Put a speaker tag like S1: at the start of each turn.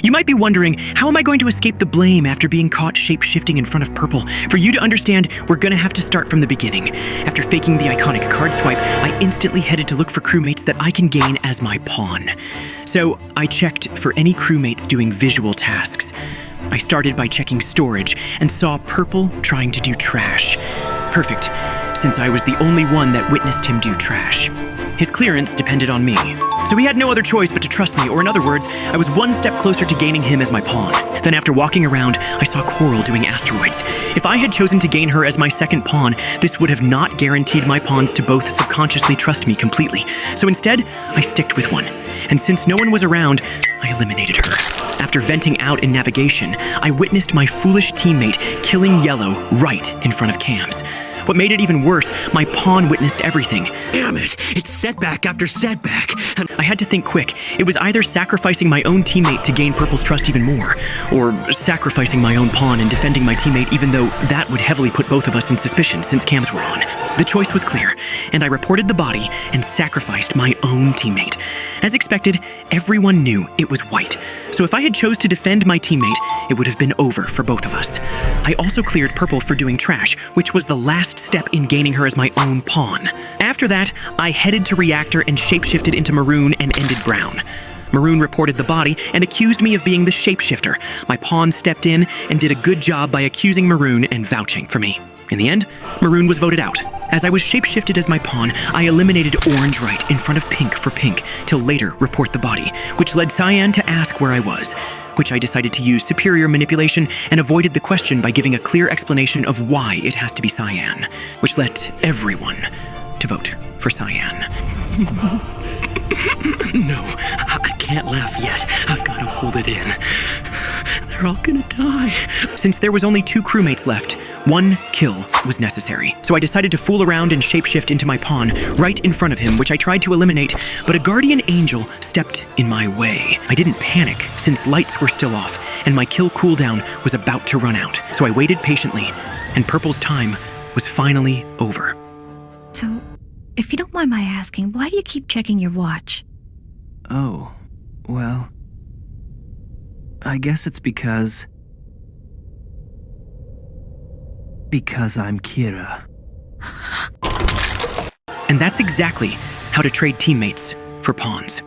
S1: You might be wondering, how am I going to escape the blame after being caught shape-shifting in front of Purple? For you to understand, we're gonna have to start from the beginning. After faking the iconic card swipe, I instantly headed to look for crewmates that I can gain as my pawn. So I checked for any crewmates doing visual tasks. I started by checking storage and saw Purple trying to do trash. Perfect, since I was the only one that witnessed him do trash. His clearance depended on me, so he had no other choice but to trust me, or in other words, I was one step closer to gaining him as my pawn. Then after walking around, I saw Coral doing asteroids. If I had chosen to gain her as my second pawn, this would have not guaranteed my pawns to both subconsciously trust me completely. So instead, I sticked with one. And since no one was around, I eliminated her. After venting out in navigation, I witnessed my foolish teammate killing Yellow right in front of Cam's. What made it even worse, my pawn witnessed everything.
S2: Damn it, it's setback after setback.
S1: I had to think quick. It was either sacrificing my own teammate to gain Purple's trust even more, or sacrificing my own pawn and defending my teammate even though that would heavily put both of us in suspicion since cams were on. The choice was clear, and I reported the body and sacrificed my own teammate. As expected, everyone knew it was white, so if I had chose to defend my teammate, it would have been over for both of us. I also cleared Purple for doing trash, which was the last step in gaining her as my own pawn. After that, I headed to Reactor and shapeshifted into Maroon and ended Brown. Maroon reported the body and accused me of being the shapeshifter. My pawn stepped in and did a good job by accusing Maroon and vouching for me. In the end, Maroon was voted out. As I was shapeshifted as my pawn, I eliminated Orange right in front of Pink for Pink, till later report the body, which led Cyan to ask where I was, which I decided to use superior manipulation and avoided the question by giving a clear explanation of why it has to be Cyan, which led everyone to vote for Cyan.
S2: No, I can't laugh yet. I've got to hold it in. They're all gonna die.
S1: Since there was only 2 crewmates left, 1 kill was necessary. So I decided to fool around and shapeshift into my pawn right in front of him, which I tried to eliminate, but a guardian angel stepped in my way. I didn't panic since lights were still off and my kill cooldown was about to run out. So I waited patiently, and Purple's time was finally over.
S3: So, if you don't mind my asking, why do you keep checking your watch?
S4: Oh, well, I guess it's because I'm Kira.
S1: And that's exactly how to trade teammates for pawns.